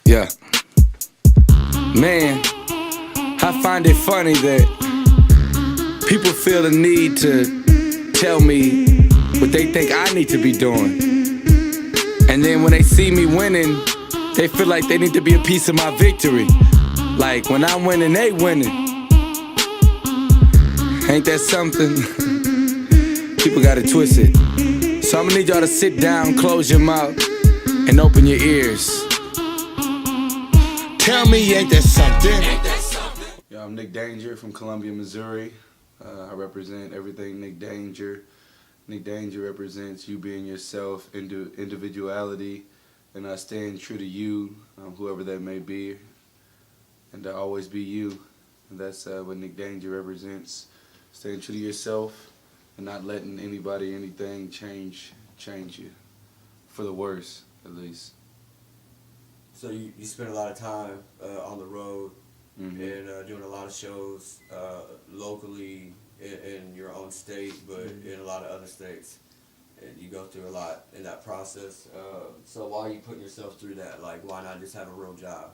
Yeah. Man, I find it funny that people feel the need to tell me what they think I need to be doing. And then when they see me winning, they feel like they need to be a piece of my victory. Like when I'm winning, they winning. Ain't that something? People gotta twist it. So I'm gonna need y'all to sit down, close your mouth, and open your ears. Tell me, ain't that something? Yo, I'm Nic Danger from Columbia, Missouri. I represent everything Nic Danger. Nic Danger represents you being yourself, individuality, and staying true to you, whoever that may be, and always be you. And that's what Nic Danger represents. Staying true to yourself and not letting anybody, anything change you. For the worse, at least. So you spend a lot of time on the road Mm-hmm. and doing a lot of shows locally in your own state, but in a lot of other states. And you go through a lot in that process. So why are you putting yourself through that? Like, why not just have a real job?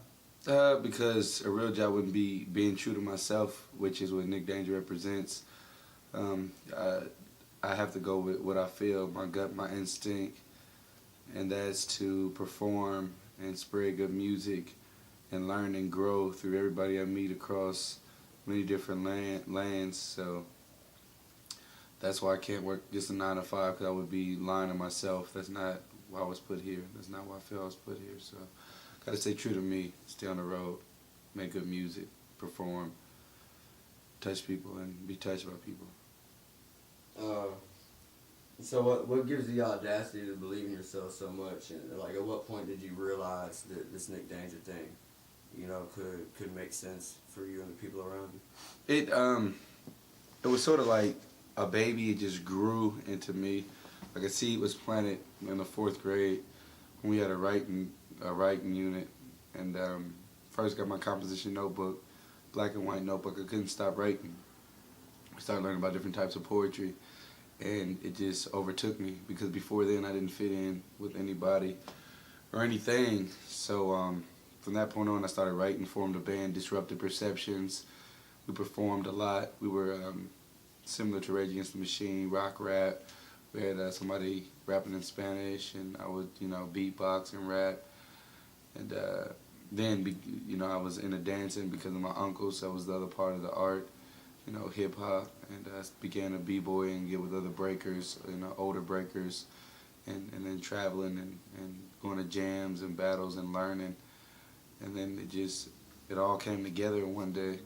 Because a real job wouldn't be being true to myself, which is what Nic Danger represents. I have to go with what I feel, my gut, my instinct, and that's to perform and spread good music and learn and grow through everybody I meet across many different lands. So that's why I can't work just a 9 to 5, because I would be lying to myself. That's not why I was put here. That's not why I feel I was put here. So gotta stay true to me, stay on the road, make good music, perform, touch people, and be touched by people. So what gives you the audacity to believe in yourself so much? And like, at what point did you realize that this Nic Danger thing, could make sense for you and the people around you? It was sort of like a baby. It just grew into me. Like a seed was planted in the 4th grade when we had a writing unit, and first got my composition notebook, black and white notebook. I couldn't stop writing. I started learning about different types of poetry, and it just overtook me, because before then I didn't fit in with anybody or anything. So from that point on, I started writing, formed a band, Disrupted Perceptions. We performed a lot. We were similar to Rage Against the Machine, rock rap. We had somebody rapping in Spanish, and I would, beatbox and rap. And then, I was into dancing because of my uncles. That was the other part of the art, hip hop. And I began to b-boy and get with other breakers, older breakers, and then traveling and going to jams and battles and learning. And then it all came together one day.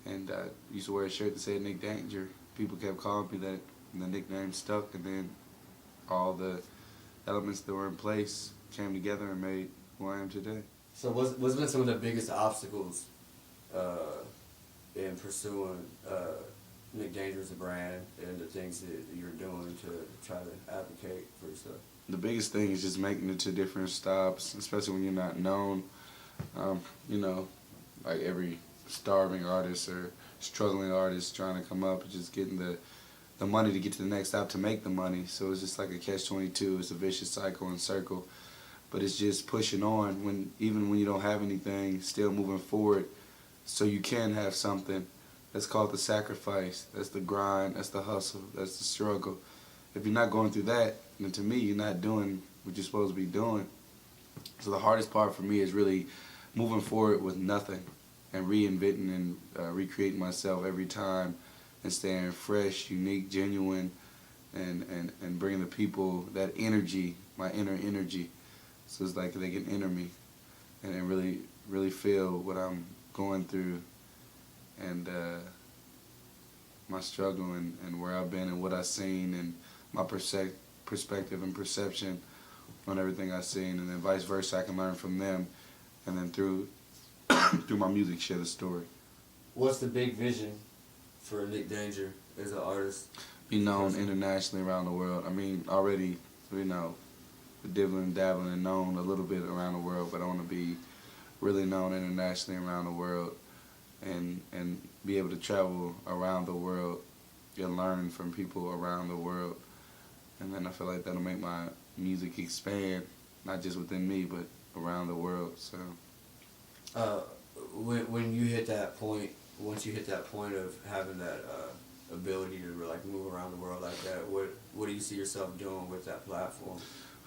And I used to wear a shirt that said Nic Danger. People kept calling me that, and the nickname stuck. And then all the elements that were in place came together and made who I am today. So what's been some of the biggest obstacles in pursuing Nic Danger as a brand and the things that you're doing to try to advocate for yourself? The biggest thing is just making it to different stops, especially when you're not known. Like every starving artist or struggling artist trying to come up, just getting the money to get to the next stop to make the money. So it's just like a catch-22. It's a vicious cycle and circle. But it's just pushing on, even when you don't have anything, still moving forward so you can have something. That's called the sacrifice. That's the grind. That's the hustle. That's the struggle. If you're not going through that, then to me, you're not doing what you're supposed to be doing. So the hardest part for me is really moving forward with nothing and reinventing and recreating myself every time and staying fresh, unique, genuine, and bringing the people that energy, my inner energy. So it's like they can enter me and really, really feel what I'm going through and my struggle and where I've been and what I've seen and my perspective and perception on everything I've seen, and then vice versa. I can learn from them, and then through my music share the story. What's the big vision for Nic Danger as an artist? Be known internationally around the world. I mean, already, dibbling and dabbling and known a little bit around the world, but I want to be really known internationally around the world and be able to travel around the world and learn from people around the world. And then I feel like that'll make my music expand, not just within me, but around the world. So When you hit that point, once you hit that point of having that ability to like move around the world like that, what do you see yourself doing with that platform?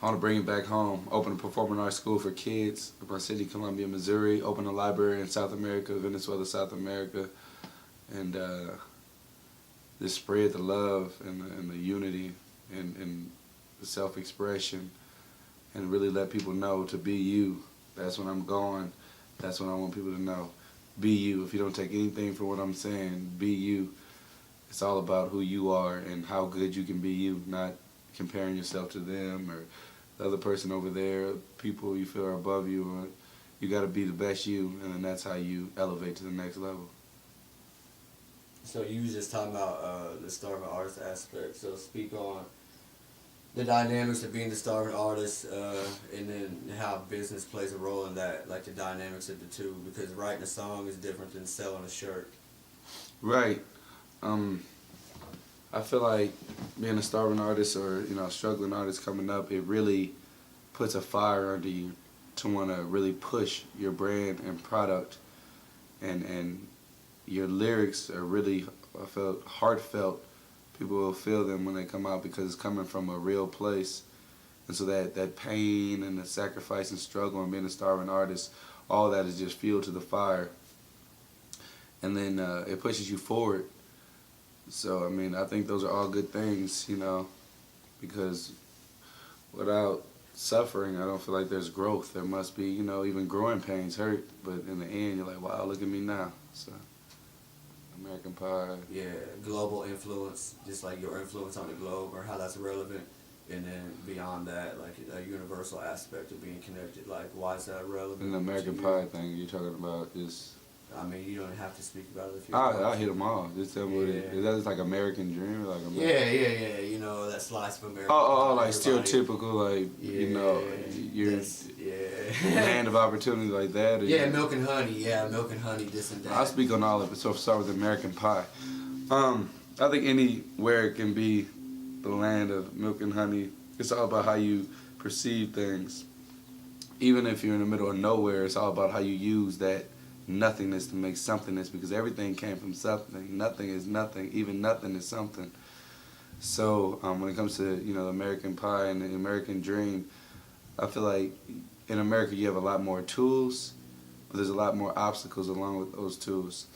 I want to bring it back home, open a performing arts school for kids in my city, Columbia, Missouri, open a library in South America, Venezuela, South America, and just spread the love and the unity and the self-expression, and really let people know to be you. That's when I'm going. That's what I want people to know. Be you. If you don't take anything from what I'm saying, be you. It's all about who you are and how good you can be you, not comparing yourself to them or the other person over there, people you feel are above you. You got to be the best you, and then that's how you elevate to the next level. So you was just talking about the starving artist aspect. So speak on the dynamics of being the starving artist, and then how business plays a role in that, like the dynamics of the two, because writing a song is different than selling a shirt. Right. I feel like being a starving artist or, struggling artist coming up, it really puts a fire under you to want to really push your brand and product, and your lyrics are really, I felt, heartfelt. People will feel them when they come out because it's coming from a real place. And so that pain and the sacrifice and struggle and being a starving artist, all that is just fuel to the fire. And then it pushes you forward. So, I think those are all good things, because without suffering, I don't feel like there's growth. There must be, even growing pains hurt, but in the end, you're like, wow, look at me now. So, American Pie. Yeah, global influence, just like your influence on the globe or how that's relevant. And then beyond that, like a universal aspect of being connected. Like, why is that relevant? And the American Pie thing you're talking about is... you don't have to speak about it if you I'll hit them all. Just tell me what it is. Is that just like American Dream? Or like Yeah. That slice of America. Like stereotypical, like, you're land of opportunity like that? Or Milk and honey. Yeah, milk and honey, this and that. I'll speak on all of it, so I'll start with American Pie. I think anywhere it can be the land of milk and honey. It's all about how you perceive things. Even if you're in the middle of nowhere, it's all about how you use that nothingness to make somethingness, because everything came from something. Nothing is nothing. Even nothing is something. So when it comes to the American Pie and the American Dream, I feel like in America you have a lot more tools, but there's a lot more obstacles along with those tools.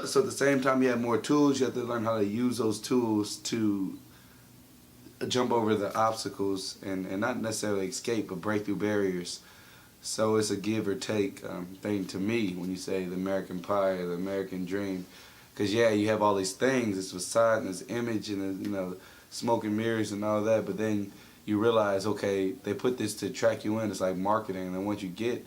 So at the same time you have more tools, you have to learn how to use those tools to jump over the obstacles and not necessarily escape, but break through barriers. So it's a give or take thing to me when you say the American Pie or the American Dream. Because, you have all these things, this facade and this image and, smoke and mirrors and all that, but then you realize, okay, they put this to track you in. It's like marketing. And once you get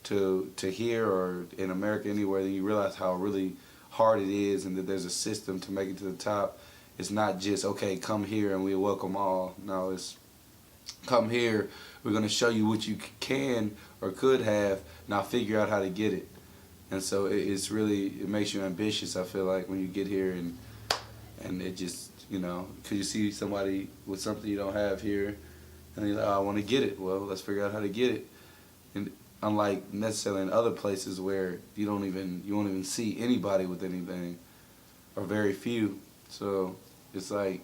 to here or in America anywhere, then you realize how really hard it is and that there's a system to make it to the top. It's not just, okay, come here and we welcome all. No, it's come here, we're going to show you what you can or could have, now figure out how to get it. And so it makes you ambitious, I feel like, when you get here and it just, because you see somebody with something you don't have here and you're like, oh, I want to get it. Well, let's figure out how to get it. And unlike necessarily in other places where you won't even see anybody with anything, or very few. So it's like,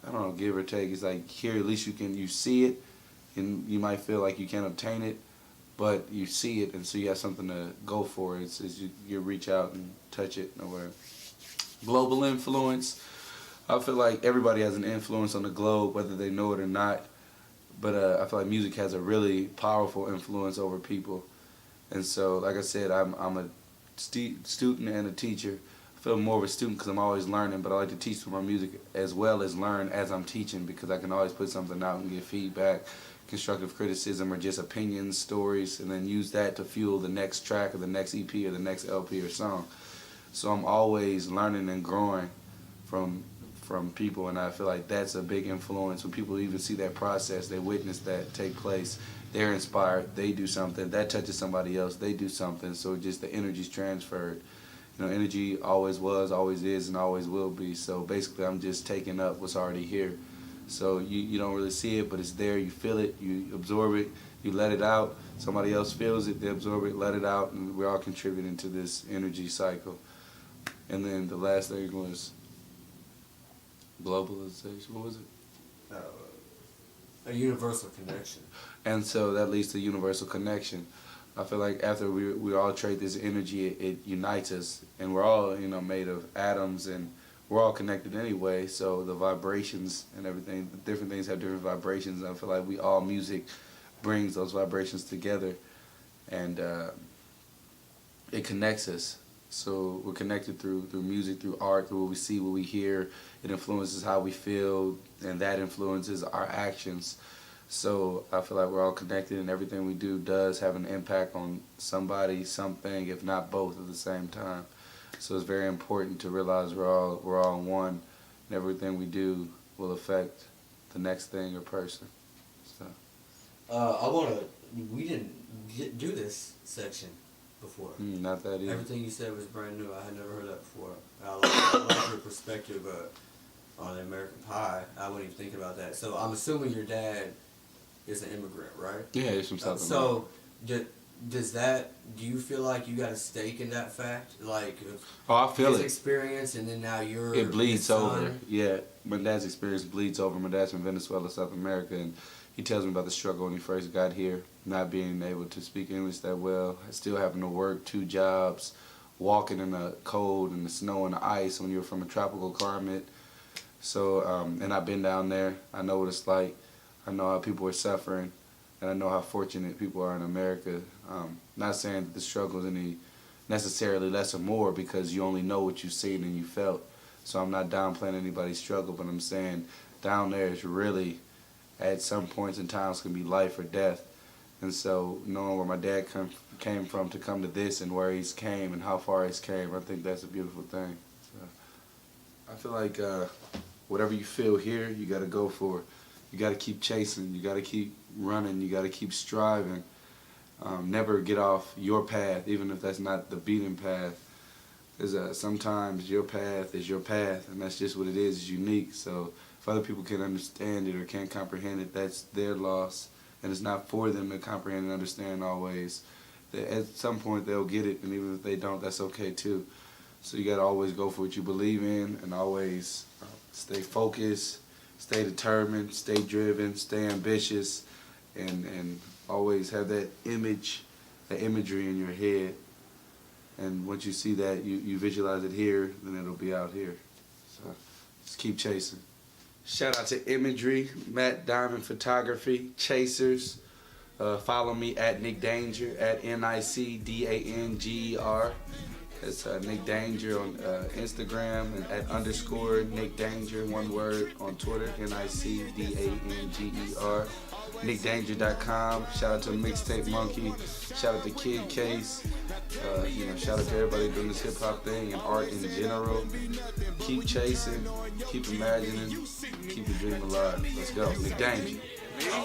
I don't know, give or take. It's like here at least you see it, and you might feel like you can't obtain it, but you see it, and so you have something to go for. It's you reach out and touch it or whatever. Global influence. I feel like everybody has an influence on the globe, whether they know it or not. But I feel like music has a really powerful influence over people. And so, like I said, I'm a student and a teacher. I feel more of a student because I'm always learning, but I like to teach through my music as well as learn as I'm teaching, because I can always put something out and get feedback, constructive criticism, or just opinions, stories, and then use that to fuel the next track or the next EP or the next LP or song. So I'm always learning and growing from people, and I feel like that's a big influence. When people even see that process, they witness that take place, they're inspired, they do something, that touches somebody else, they do something, so just the energy's transferred. Energy always was, always is, and always will be. So basically I'm just taking up what's already here. So you don't really see it, but it's there. You feel it, you absorb it, you let it out. Somebody else feels it, they absorb it, let it out, and we're all contributing to this energy cycle. And then the last thing was globalization. What was it? A universal connection. And so that leads to universal connection. I feel like after we all trade this energy, it unites us, and we're all made of atoms, and we're all connected anyway. So the vibrations and everything, different things have different vibrations. I feel like music brings those vibrations together, and it connects us. So we're connected through music, through art, through what we see, what we hear. It influences how we feel, and that influences our actions. So I feel like we're all connected, and everything we do does have an impact on somebody, something, if not both at the same time. So it's very important to realize we're all one, and everything we do will affect the next thing or person. So We didn't do this section before. Not that easy. Everything you said was brand new. I had never heard that before. I like your perspective on the American Pie. I wasn't even thinking about that. So I'm assuming your dad is an immigrant, right? Yeah, he's from South America. So do you feel like you got a stake in that fact? Like, I feel his it. experience, and then now you're It bleeds his son. over. Yeah, my dad's experience bleeds over. My dad's from Venezuela, South America, and he tells me about the struggle when he first got here, not being able to speak English that well, still having to work 2 jobs, walking in the cold and the snow and the ice when you're from a tropical climate. So, and I've been down there. I know what it's like. I know how people are suffering, and I know how fortunate people are in America. Not saying that the struggle is any necessarily less or more, because you only know what you've seen and you felt. So I'm not downplaying anybody's struggle, but I'm saying down there is really, at some points in times, can be life or death. And so knowing where my dad came from to come to this, and where he's came and how far he's came, I think that's a beautiful thing. So I feel like whatever you feel here, you got to go for it. You got to keep chasing. You got to keep running. You got to keep striving. Never get off your path, even if that's not the beaten path. Because sometimes your path is your path, and that's just what it is. It's unique. So if other people can't understand it or can't comprehend it, that's their loss. And it's not for them to comprehend and understand always. At some point they'll get it, and even if they don't, that's okay too. So you got to always go for what you believe in, and always stay focused, stay determined, stay driven, stay ambitious, and always have that imagery in your head. And once you see that, you visualize it here, then it'll be out here. So just keep chasing. Shout out to Imagery, Matt Diamond Photography, Chasers. Follow me at Nic Danger, at NICDANGER. It's Nic Danger on Instagram, and at _Nic Danger, one word, on Twitter, NICDANGER. NicDanger.com. Shout out to Mixtape Monkey. Shout out to Kid Case. Shout out to everybody doing this hip hop thing and art in general. Keep chasing, keep imagining, keep the dream alive. Let's go. Nic Danger.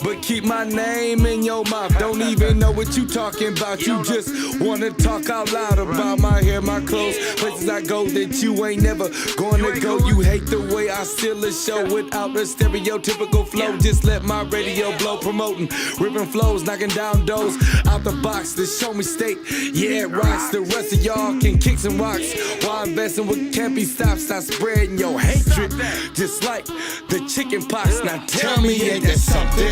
But keep my name in your mouth. Don't even know what you talking about. You just wanna talk out loud about my hair, my clothes, places I go that you ain't never gonna go. You hate the way I steal a show without a stereotypical flow. Just let my radio blow, promoting ripping flows, knocking down doors out the box to show me state. Yeah, it rocks. The rest of y'all can kick some rocks while investing what can't be stopped. Stop spreading your hatred, just like the chicken pox. Now tell me, ain't that something?